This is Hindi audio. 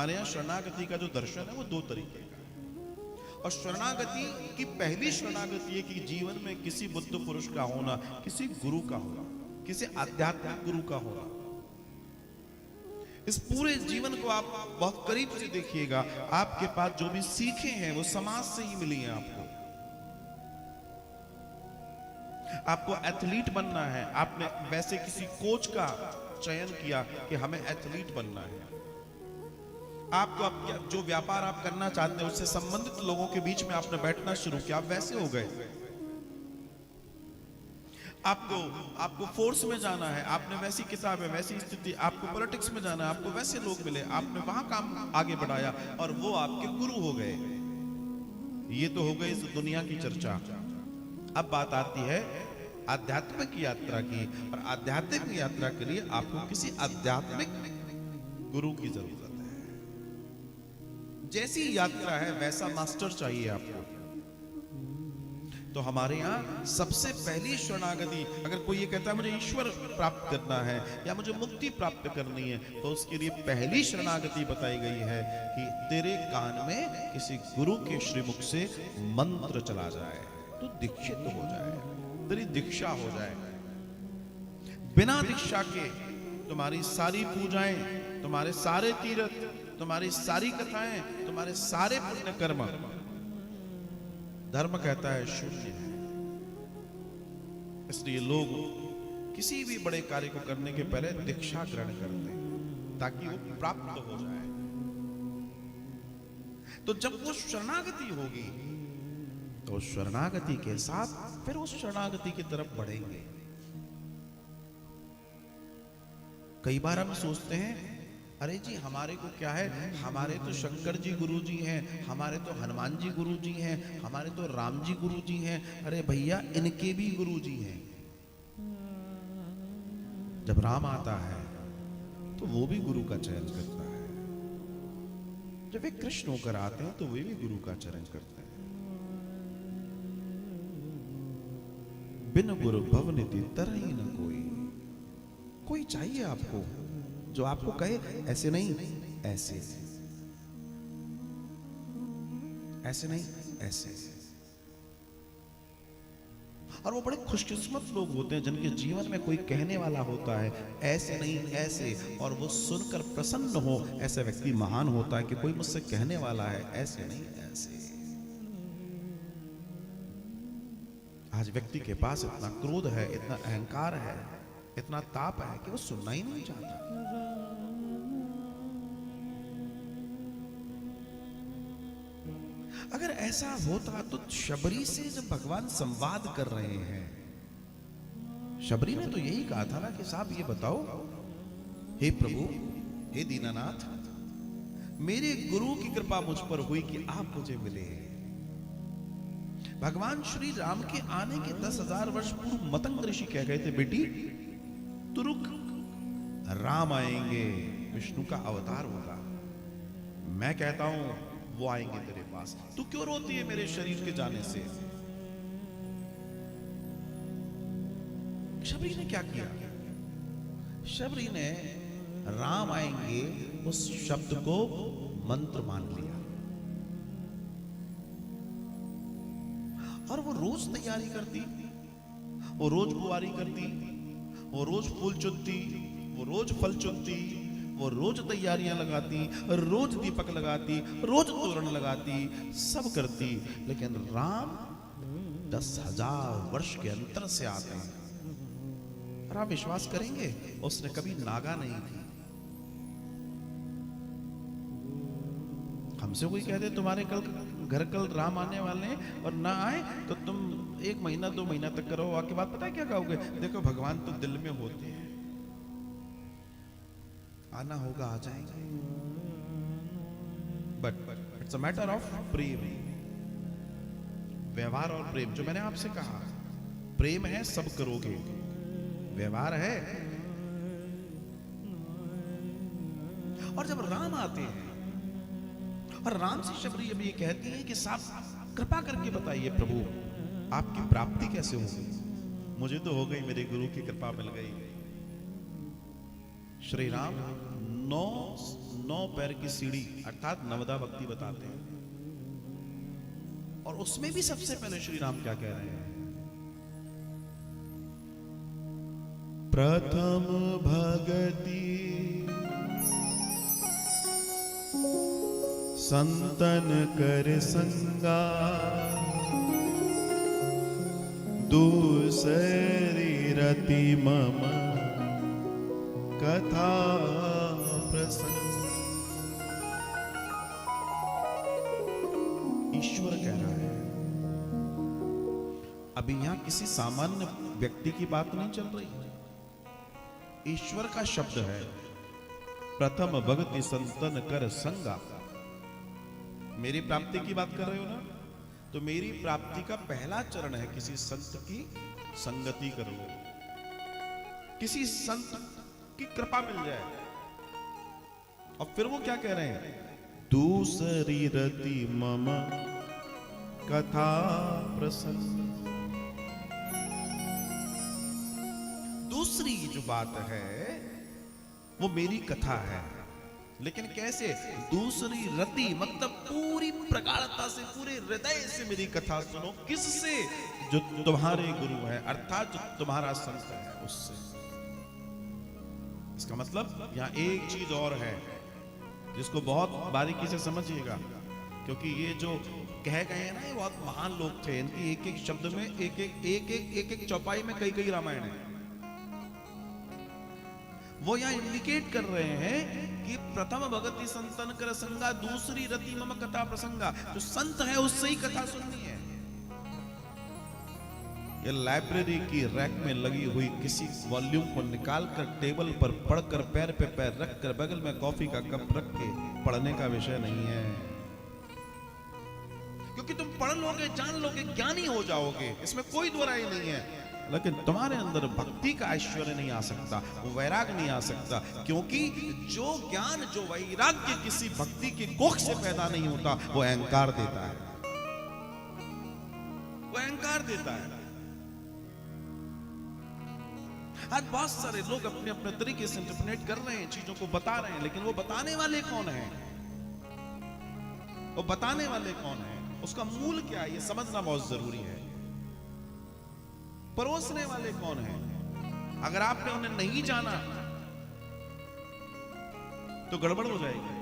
हमारे यहाँ शरणागति का जो दर्शन है वो दो तरीके का है। और शरणागति की पहली शरणागति है कि जीवन में किसी बुद्ध पुरुष का होना, किसी गुरु का होना, किसी आध्यात्मिक गुरु का होना। इस पूरे जीवन को आप बहुत करीब से देखिएगा, आपके पास जो भी सीखे हैं वो समाज से ही मिली हैं आपको। आपको एथलीट बनना है, आपने वैसे किसी कोच का चयन किया कि हमें एथलीट बनना है। आपको जो व्यापार आप करना चाहते हैं उससे संबंधित लोगों के बीच में आपने बैठना शुरू किया, आप वैसे हो गए। आपको फोर्स में जाना है, आपने वैसी किताब है, वैसी स्थिति, आपको पॉलिटिक्स में जाना है, आपको वैसे लोग मिले, आपने वहां काम आगे बढ़ाया और वो आपके गुरु हो गए। ये तो हो गई इस दुनिया की चर्चा। अब बात आती है आध्यात्मिक यात्रा की, और आध्यात्मिक यात्रा के लिए आपको किसी आध्यात्मिक गुरु की जरूरत है। जैसी यात्रा है वैसा मास्टर चाहिए आपको। तो हमारे यहाँ सबसे पहली शरणागति, अगर कोई ये कहता है मुझे ईश्वर प्राप्त करना है या मुझे मुक्ति प्राप्त करनी है, तो उसके लिए पहली शरणागति बताई गई है कि तेरे कान में किसी गुरु के श्रीमुख से मंत्र चला जाए, तो दीक्षित हो जाए, तेरी दीक्षा हो जाए। बिना दीक्षा के तुम्हारी सारी पूजाएं, तुम्हारे सारे तीर्थ, तुम्हारी सारी कथाएं, तुम्हारे सारे पुण्य कर्म, धर्म कहता है शून्य है। इसलिए लोग किसी भी बड़े कार्य को करने के पहले दीक्षा ग्रहण करते हैं ताकि वो प्राप्त हो जाए। तो जब वो शरणागति होगी तो शरणागति के साथ फिर उस शरणागति की तरफ बढ़ेंगे। कई बार हम सोचते हैं अरे जी हमारे को क्या है, हमारे तो शंकर जी गुरु जी हैं, हमारे तो हनुमान जी गुरु जी हैं, हमारे तो राम जी गुरु जी हैं। अरे भैया इनके भी गुरु जी हैं। जब राम आता है तो वो भी गुरु का चयन करता है, जब वे कृष्ण होकर आते हैं तो वे भी गुरु का चयन करते हैं। बिन गुरु भवनिधि तरहि न कोई चाहिए आपको जो आपको कहे ऐसे नहीं, ऐसे ऐसे नहीं, ऐसे। और वो बड़े खुशकिस्मत लोग होते हैं जिनके जीवन में कोई कहने वाला होता है ऐसे नहीं, ऐसे, और वो सुनकर प्रसन्न हो। ऐसा व्यक्ति महान होता है कि कोई मुझसे कहने वाला है ऐसे नहीं, ऐसे। आज व्यक्ति के पास इतना क्रोध है, इतना अहंकार है, इतना ताप है कि वो सुनना ही नहीं चाहता। अगर ऐसा होता तो शबरी से जब भगवान संवाद कर रहे हैं, शबरी ने तो यही कहा था ना कि साहब ये बताओ, हे प्रभु, हे दीनानाथ, मेरे गुरु की कृपा मुझ पर हुई कि आप मुझे मिले। भगवान श्री राम के आने के 10,000 वर्ष पूर्व मतंग ऋषि कह गए थे, बेटी तू रुक, राम आएंगे, विष्णु का अवतार होगा, मैं कहता हूं वो आएंगे तेरे पास, तू क्यों रोती है मेरे शरीर के जाने से। शबरी ने क्या किया? शबरी ने राम आएंगे उस शब्द को मंत्र मान लिया, और वो रोज तैयारी करती, वो रोज बुआरी करती, वो रोज फूल चुनती, वो रोज फल चुनती, वो रोज तैयारियां लगाती, रोज दीपक लगाती, रोज तोरण लगाती, सब करती। लेकिन राम 10,000 वर्ष के अंतर से आते हैं। और आप विश्वास करेंगे उसने कभी नागा नहीं थी। हमसे कोई कह दे तुम्हारे घर कल राम आने वाले हैं और ना आए तो तुम 1 महीना 2 महीना तक करो, आके बाद पता है क्या कहोगे? देखो भगवान तो दिल में होते हैं, आना होगा आ जाएंगे। But it's a matter of प्रेम, व्यवहार और प्रेम। जो मैंने आपसे कहा, प्रेम है सब करोगे, व्यवहार है। और जब राम आते हैं और राम से शबरी अब ये कहती है कि साहब कृपा करके बताइए प्रभु आपकी प्राप्ति कैसे होगी? मुझे तो हो गई, मेरे गुरु की कृपा मिल गई। श्री राम 9 पैर की सीढ़ी अर्थात नवदा भक्ति बताते हैं। और उसमें भी सबसे पहले श्री राम क्या कह रहे हैं? प्रथम भगति संतन कर संगा, दूसरी रति मम कथा प्रसंग। ईश्वर कह रहा है। अभी यहां किसी सामान्य व्यक्ति की बात नहीं चल रही है, ईश्वर का शब्द है। प्रथम भगति संतन कर संगा। मेरी प्राप्ति की बात कर रहे हो ना, तो मेरी प्राप्ति का पहला चरण है किसी संत की संगति करो, किसी संत की कृपा मिल जाए। और फिर वो क्या कह रहे हैं? दूसरी रति मम कथा प्रसंग। दूसरी जो बात है वो मेरी कथा है, लेकिन कैसे? दूसरी रति मतलब पूरी प्रगाढ़ता से, पूरे हृदय से मेरी कथा सुनो। किससे? जो तुम्हारे गुरु है, अर्थात जो तुम्हारा संत है, उससे। इसका मतलब यहां एक चीज और है जिसको बहुत बारीकी से समझिएगा, क्योंकि ये जो कह गए हैं ना, ये बहुत महान लोग थे। इनकी एक एक शब्द में, एक एक चौपाई में कई कई रामायण है। वो यहां इंडिकेट कर रहे हैं कि प्रथम भगति संतन कर संगा, दूसरी रति मम कथा प्रसंगा। जो संत है उससे ही कथा सुननी है। ये लाइब्रेरी की रैक में लगी हुई किसी वॉल्यूम को निकालकर टेबल पर पढ़कर, पैर पे पैर रखकर, बगल में कॉफी का कप रख के पढ़ने का विषय नहीं है। क्योंकि तुम पढ़ लोगे, जान लोगे, ज्ञानी हो जाओगे, इसमें कोई दो राय नहीं है। लेकिन तुम्हारे अंदर भक्ति का ऐश्वर्य नहीं आ सकता, वो वैराग नहीं आ सकता, क्योंकि जो ज्ञान, जो वैराग्य किसी भक्ति की कोख से पैदा नहीं होता, वो अहंकार देता है। वो अहंकार देता है। आज बहुत सारे लोग अपने अपने तरीके से इंटरप्रेट कर रहे हैं, चीजों को बता रहे हैं, लेकिन वो बताने वाले कौन है? वो बताने वाले कौन है? उसका मूल क्या है, ये समझना बहुत जरूरी है। परोसने वाले कौन है? अगर आपने उन्हें नहीं जाना तो गड़बड़ हो जाएगी।